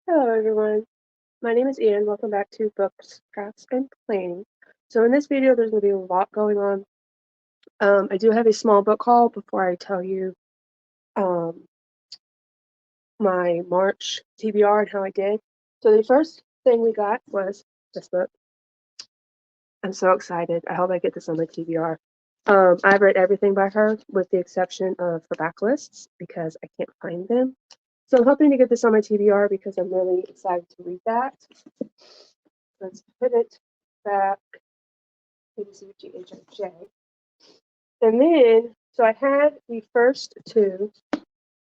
Hello, everyone. My name is Ian. Welcome back to Books, Crafts, and Planning. So in this video, there's going to be a lot going on. I do have a small book haul before I tell you um, my March TBR and how I did. So the first thing we got was this book. I'm so excited. I hope I get this on my TBR. I've read everything by her with the exception of her backlists because I can't find them. So I'm hoping to get this on my TBR because I'm really excited to read that. Let's put it back. ABCGHIJ. And then, so I had the first two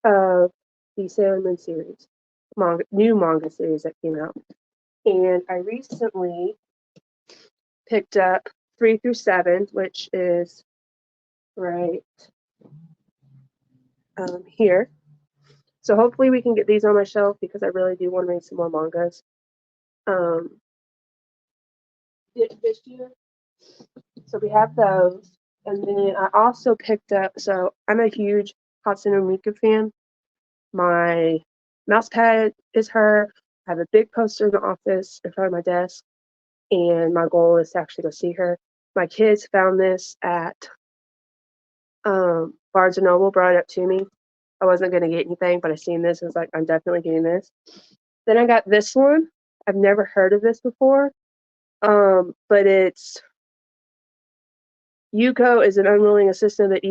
of the Sailor Moon series, new manga series that came out. And I recently picked up 3 through 7, which is right here. So hopefully we can get these on my shelf because I really do want to read some more mangas. This year. So we have those. And then I also picked up, so I'm a huge Hatsune Miku fan. My mouse pad is her. I have a big poster in the office in front of my desk, and my goal is to actually go see her. My kids found this at Barnes and Noble, brought it up to me. I wasn't going to get anything, but I seen this and was like, I'm definitely getting this. Then I got this one. I've never heard of this before, but it's Yuko is an unwilling assistant that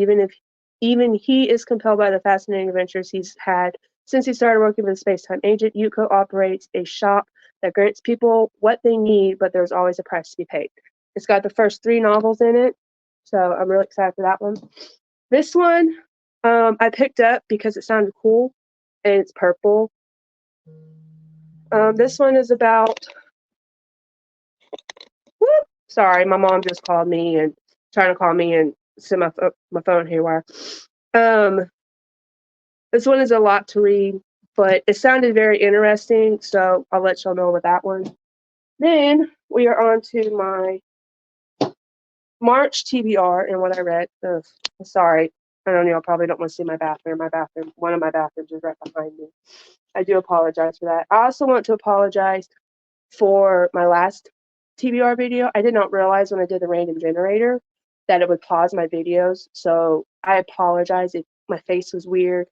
even he is compelled by the fascinating adventures he's had since he started working with a space-time agent. Yuko operates a shop that grants people what they need, but there's always a price to be paid. It's got the first 3 novels in it, so I'm really excited for that one. This one I picked up because it sounded cool, and it's purple. This one is about. Whoop, sorry, my mom just called me and trying to call me and send my phone haywire. This one is a lot to read, but it sounded very interesting, so I'll let y'all know with that one. Then we are on to my March TBR and what I read. Sorry, I know y'all probably don't want to see my bathroom. One of my bathrooms is right behind me. I do apologize for that. I also want to apologize for my last TBR video. I did not realize when I did the random generator that it would pause my videos, so I apologize if my face was weird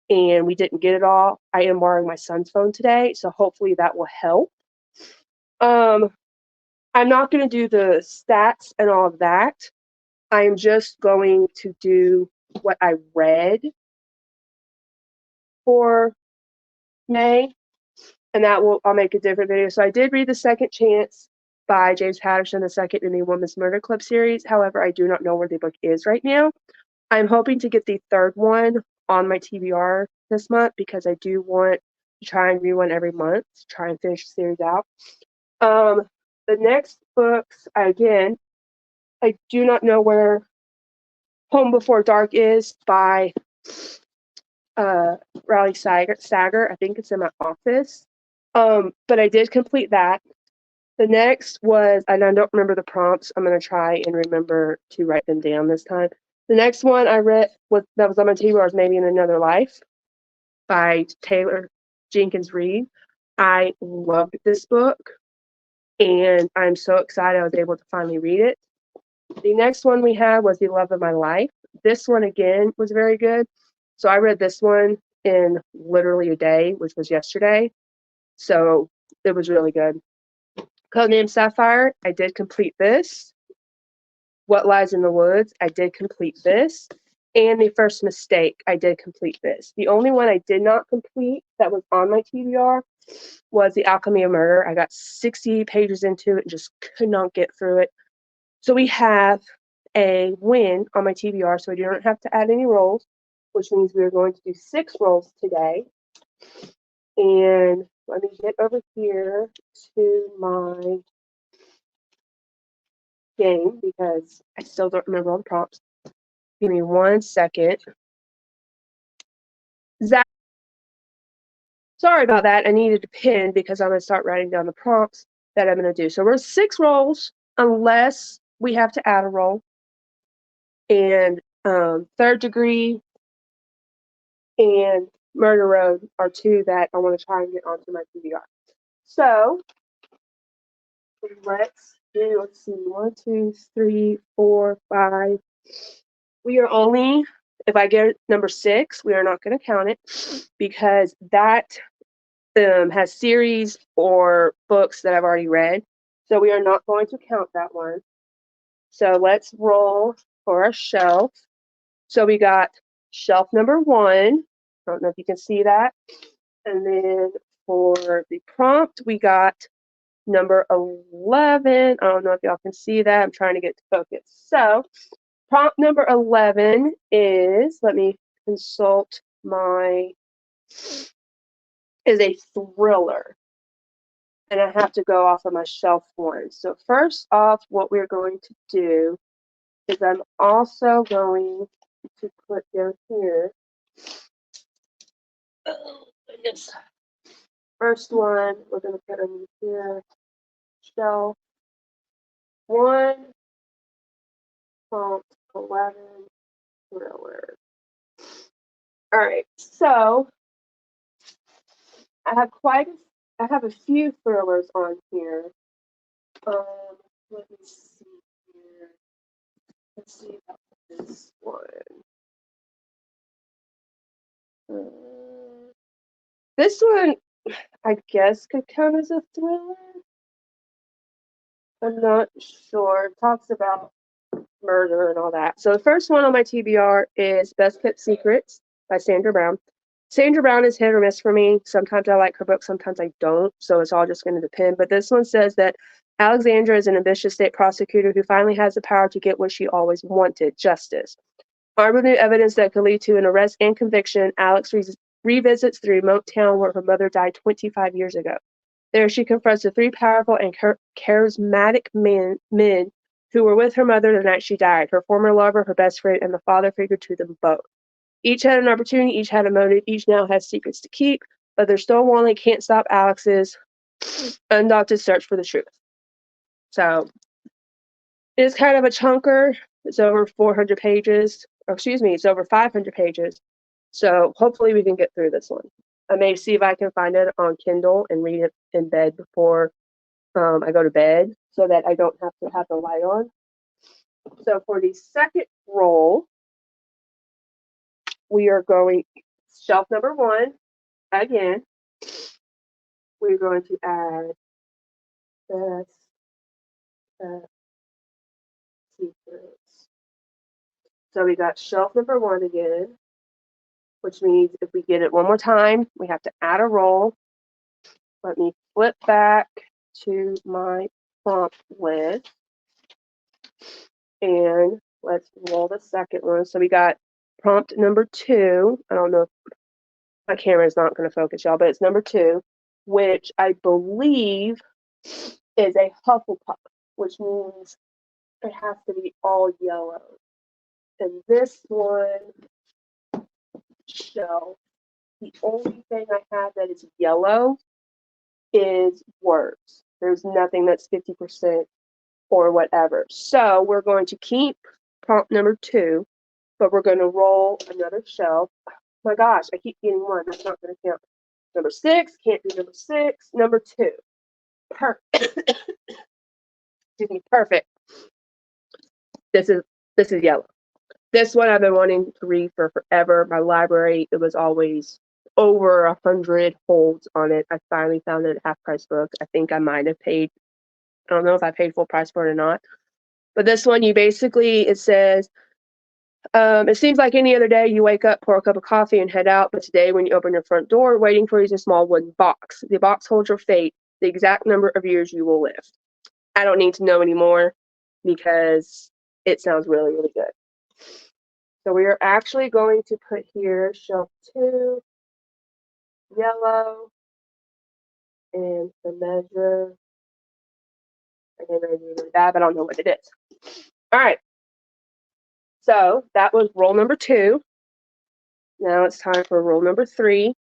and we didn't get it all. I am borrowing my son's phone today, so hopefully that will help. I'm not going to do the stats and all of that. I am just going to do what I read for May, and I'll make a different video. So I did read The Second Chance by James Patterson, the second in the Women's Murder Club series. However, I do not know where the book is right now. I'm hoping to get the third one on my TBR this month because I do want to try and read one every month to try and finish the series out. The next books, I do not know where Home Before Dark is by Riley Sager. I think it's in my office. But I did complete that. The next was, and I don't remember the prompts. I'm going to try and remember to write them down this time. The next one I read that was on my TBR was Maybe in Another Life by Taylor Jenkins Reid. I loved this book, and I'm so excited I was able to finally read it. The next one we had was The Love of My Life. This one, again, was very good. So I read this one in literally a day, which was yesterday. So it was really good. Codename Sapphire, I did complete this. What Lies in the Woods, I did complete this. And The First Mistake, I did complete this. The only one I did not complete that was on my TBR was The Alchemy of Murder. I got 60 pages into it and just could not get through it. So we have a win on my TBR, so I do not have to add any rolls, which means we are going to do 6 rolls today. And let me get over here to my game because I still don't remember all the prompts. Give me 1 second. Zach, sorry about that. I needed a pen because I'm going to start writing down the prompts that I'm going to do. So we're 6 rolls unless we have to add a roll. And third degree and Murder Road are two that I want to try and get onto my TBR. So let's see, 1, 2, 3, 4, 5. We are only, if I get number 6, we are not going to count it because that has series or books that I've already read. So we are not going to count that one. So let's roll for a shelf. So we got shelf number 1. I don't know if you can see that. And then for the prompt, we got number 11. I don't know if y'all can see that. I'm trying to get to focus. So prompt number 11 is, let me consult is a thriller. And I have to go off of my shelf 1. So first off, what we're going to do is I'm also going to put down here. Oh, goodness. First one, we're going to put on here, shelf 1, prompt 11, thriller. All right, so I have a few thrillers on here. Let me see here. Let's see about this one. This one, I guess, could count as a thriller. I'm not sure. It talks about murder and all that. So the first one on my TBR is Best Kept Secrets by Sandra Brown. Sandra Brown is hit or miss for me. Sometimes I like her book, sometimes I don't. So it's all just going to depend. But this one says that Alexandra is an ambitious state prosecutor who finally has the power to get what she always wanted, justice. Armed with new evidence that could lead to an arrest and conviction, Alex revisits the remote town where her mother died 25 years ago. There she confronts the 3 powerful and charismatic men who were with her mother the night she died, her former lover, her best friend, and the father figure to them both. Each had an opportunity, each had a motive, each now has secrets to keep, but their stonewalling can't stop Alex's undaunted search for the truth. So it is kind of a chunker. It's over 400 pages. Or excuse me, it's over 500 pages. So hopefully we can get through this one. I may see if I can find it on Kindle and read it in bed before I go to bed so that I don't have to have the light on. So for the second roll, we are going shelf number 1 again. We're going to add Best Kept Secrets. So we got shelf number 1 again, which means if we get it one more time, we have to add a roll. Let me flip back to my prompt list and let's roll the second one. So we got prompt number 2. I don't know if my camera is not going to focus, y'all, but it's number 2, which I believe is a Hufflepuff, which means it has to be all yellow. And this one shelf, the only thing I have that is yellow is words. There's nothing that's 50% or whatever. So we're going to keep prompt number 2, but we're going to roll another shelf. Oh my gosh, I keep getting 1. That's not going to count. Number 6, can't do number 6. Number 2. Perfect. Excuse me, perfect. This is yellow. This one I've been wanting to read for forever. My library, it was always over 100 holds on it. I finally found it at half price book. I think I might have paid, I don't know if I paid full price for it or not. But this one, it says, it seems like any other day you wake up, pour a cup of coffee, and head out. But today, when you open your front door, waiting for you is a small wooden box. The box holds your fate, the exact number of years you will live. I don't need to know anymore because it sounds really, really good. So we are actually going to put here shelf 2, yellow, and the measure. Again, I really bad, but I don't know what it is. All right. So that was roll number 2. Now it's time for roll number 3.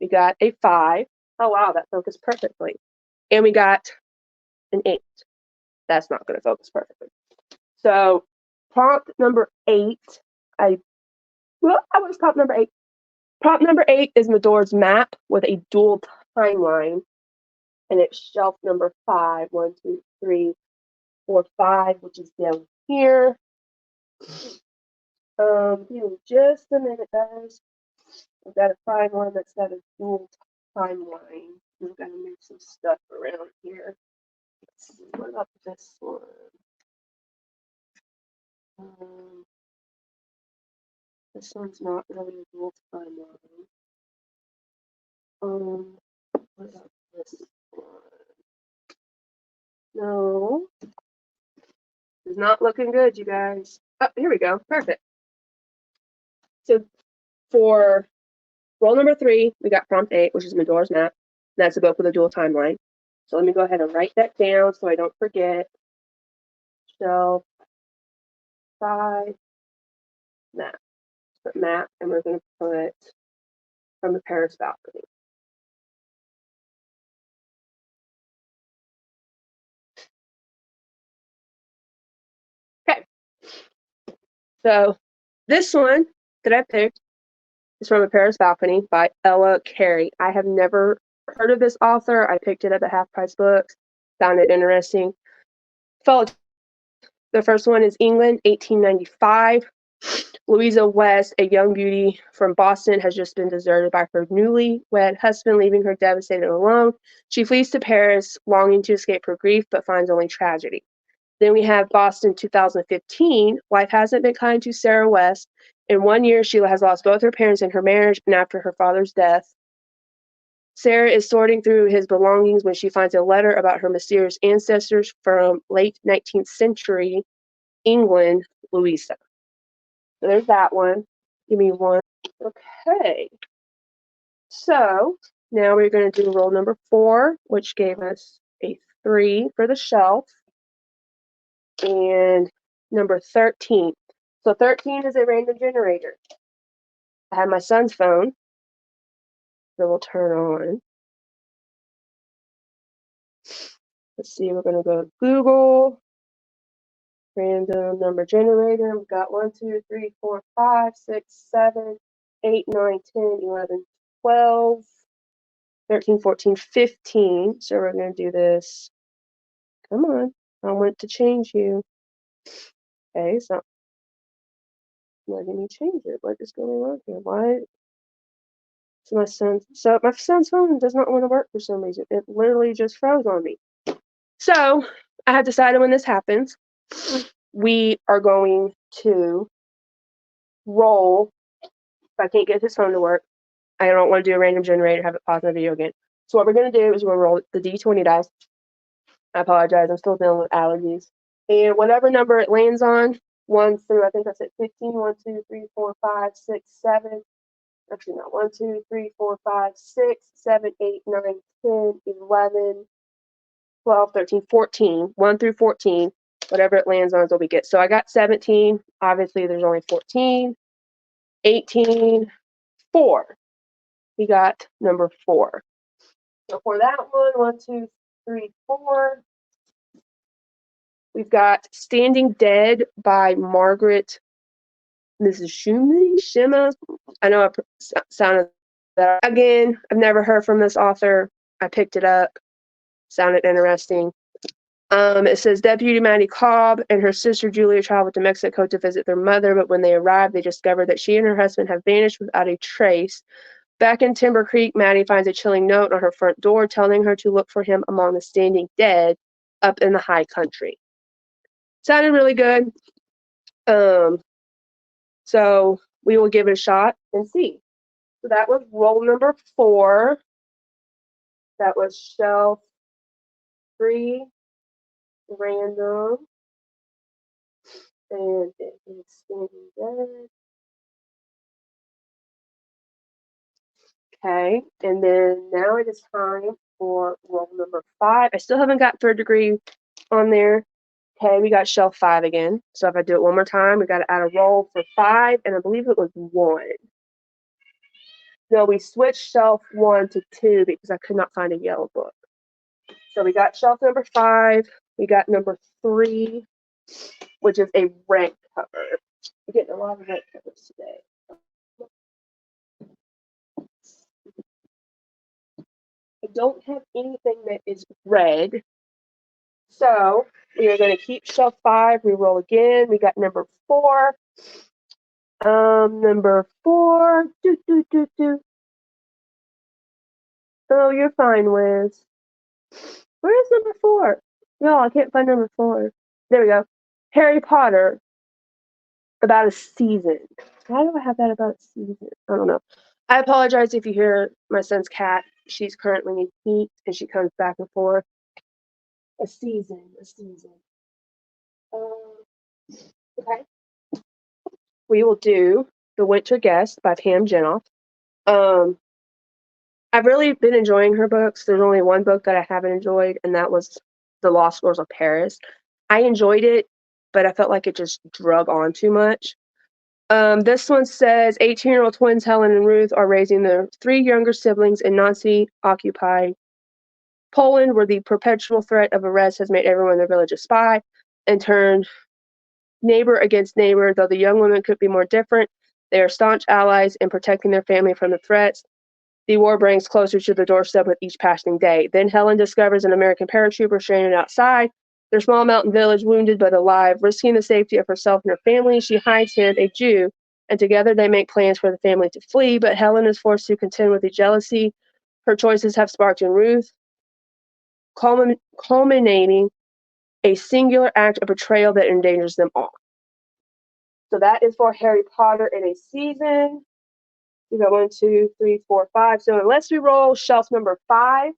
We got a 5. Oh, wow, that focused perfectly. And we got an 8. That's not going to focus perfectly. So prompt number 8. I was prompt number 8. Prop number 8 is Medora's map with a dual timeline, and it's shelf number 5. 1, 2, 3, 4, 5, which is down here. Give me just a minute, guys. I've got to find one that's got a dual timeline. I've got to move some stuff around here. Let's see, what about this one? This one's not really a dual timeline. What about this one? No. It's not looking good, you guys. Oh, here we go. Perfect. So for roll number 3, we got prompt 8, which is Medora's map. That's a book with a dual timeline. So let me go ahead and write that down so I don't forget. Shelf 5 map. Put map, and we're going to put from the Paris balcony. Okay. So this one that I picked is from a Paris balcony by Ella Carey. I have never heard of this author. I picked it up at Half Price Books, found it interesting. The first one is England, 1895. Louisa West, a young beauty from Boston, has just been deserted by her newly-wed husband, leaving her devastated and alone. She flees to Paris, longing to escape her grief, but finds only tragedy. Then we have Boston, 2015. Life hasn't been kind to Sarah West. In 1 year, Sheila has lost both her parents in her marriage and after her father's death. Sarah is sorting through his belongings when she finds a letter about her mysterious ancestors from late 19th century England, Louisa. So there's that one. Give me one. Okay. So now we're going to do roll number 4, which gave us a 3 for the shelf. And number 13. So 13 is a random generator. I have my son's phone that will turn on. Let's see, we're going to go to Google. Random number generator. We've got 1, 2, 3, 4, 5, 6, 7, 8, 9, 10, 11, 12, 13, 14, 15. So we're going to do this. Come on. I want to change you. Okay, it's not letting me change it. What is going on here? Why? So my son's phone does not want to work for some reason. It literally just froze on me. So I have decided when this happens, we are going to roll. If I can't get his phone to work, I don't want to do a random generator, have it pause my video again. So what we're going to do is we're going to roll the D20 dice. I apologize. I'm still dealing with allergies. And whatever number it lands on, 1 through, I think I said 15, 1, 2, 3, 4, 5, 6, 7. Actually, not 1, 2, 3, 4, 5, 6, 7, 8, 9, 10, 11, 12, 13, 14. 1 through 14. Whatever it lands on is what we get. So I got 17. Obviously, there's only 14. 18. 4. We got number 4. So for that one, 1, 2, 3, 4. We've got Standing Dead by Margaret Mrs. Shima. I know I sounded that. Again, I've never heard from this author. I picked it up. Sounded interesting. It says Deputy Maddie Cobb and her sister Julia traveled to Mexico to visit their mother, but when they arrived, they discovered that she and her husband have vanished without a trace. Back in Timber Creek, Maddie finds a chilling note on her front door telling her to look for him among the standing dead up in the high country. Sounded really good. So we will give it a shot and see. So that was roll number 4. That was shelf 3, random, and it is standing dead. Okay, and then now it is time for roll number 5. I still haven't got 3rd degree on there. Okay, we got shelf 5 again. So if I do it one more time, we got to add a roll for 5, and I believe it was 1. No, we switched shelf 1 to 2 because I could not find a yellow book. So we got shelf number 5. We got number 3, which is a red cover. We're getting a lot of red covers today. don't have anything that is red. So we are going to keep shelf 5. We roll again. We got number 4. Number 4. Oh, you're fine, Wiz. Where is number 4? No, I can't find number 4. There we go. Harry Potter, about a season. Why do I have that about a season? I don't know. I apologize if you hear my son's cat. She's currently in heat and she comes back and forth. A season. Okay. We will do The Winter Guest by Pam Jenoff. I've really been enjoying her books. There's only one book that I haven't enjoyed, and that was The Lost Girls of Paris. I enjoyed it, but I felt like it just drug on too much. This one says 18-year-old twins Helen and Ruth are raising their 3 younger siblings in Nazi-occupied Poland, where the perpetual threat of arrest has made everyone in their village a spy and turned neighbor against neighbor. Though the young women could be more different, they are staunch allies in protecting their family from the threats the war brings closer to the doorstep with each passing day. Then Helen discovers an American paratrooper stranded outside their small mountain village, wounded but alive. Risking the safety of herself and her family, she hides him, a Jew, and together they make plans for the family to flee. But Helen is forced to contend with the jealousy her choices have sparked in Ruth, culminating a singular act of betrayal that endangers them all. So that is for Harry Potter in a season. We got 1, 2, 3, 4, 5. So unless we roll shelf number 5,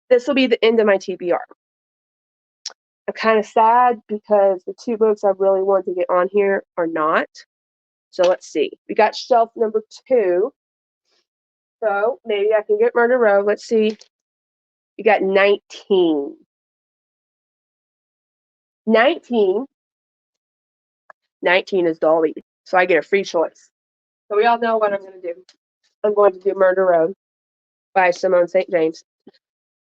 this will be the end of my TBR. I'm kind of sad because the 2 books I really want to get on here are not. So let's see. We got shelf number 2. So maybe I can get Murder Row. Let's see. We got 19. 19 is Dolly. So I get a free choice. So we all know what I'm going to do. I'm going to do Murder Road by Simone St. James.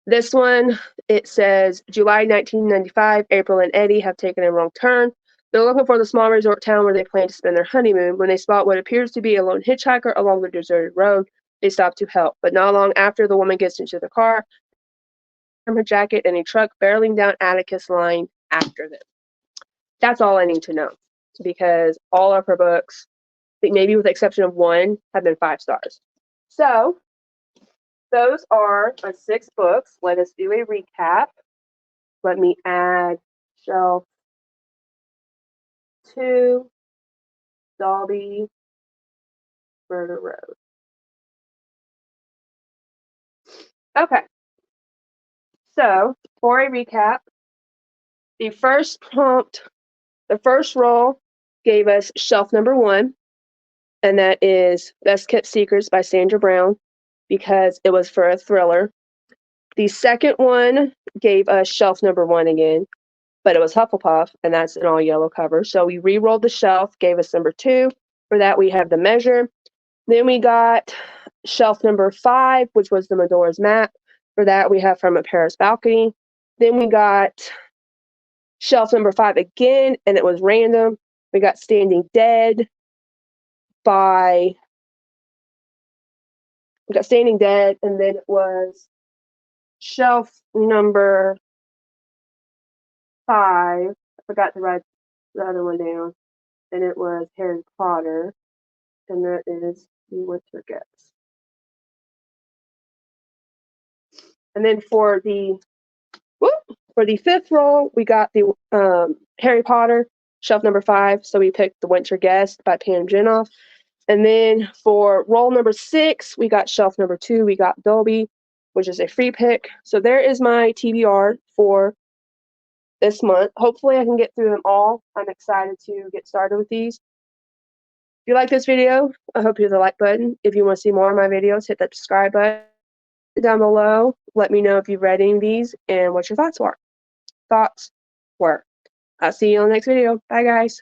This one, it says July 1995, April and Eddie have taken a wrong turn. They're looking for the small resort town where they plan to spend their honeymoon. When they spot what appears to be a lone hitchhiker along the deserted road, they stop to help. But not long after, the woman gets into the car, from her jacket and a truck barreling down Atticus Line after them. That's all I need to know because all of her books, I think maybe with the exception of one, have been 5 stars. So those are my 6 books. Let us do a recap. Let me add shelf 2, Dalby, Murder Road. Okay. So for a recap, the first prompt, the first roll gave us shelf number 1, and that is Best Kept Secrets by Sandra Brown because it was for a thriller. The second one gave us shelf number 1 again, but it was Hufflepuff, and that's an all yellow cover. So we re-rolled the shelf, gave us number 2. For that, we have The Measure. Then we got shelf number 5, which was the Medora's Map. For that, we have From a Paris Balcony. Then we got shelf number 5 again, and it was random. We got Standing Dead by... We got Standing Dead, and then it was shelf number 5. I forgot to write the other one down. And it was Harry Potter, and that is The Winter Guest. And then for the 5th roll, we got the Harry Potter, shelf number 5. So we picked The Winter Guest by Pam Jenoff. And then for roll number 6, we got shelf number 2. We got Dolby, which is a free pick. So there is my TBR for this month. Hopefully I can get through them all. I'm excited to get started with these. If you like this video, I hope you hit the like button. If you want to see more of my videos, hit that subscribe button down below. Let me know if you've read any of these and what your thoughts were. I'll see you on the next video. Bye, guys.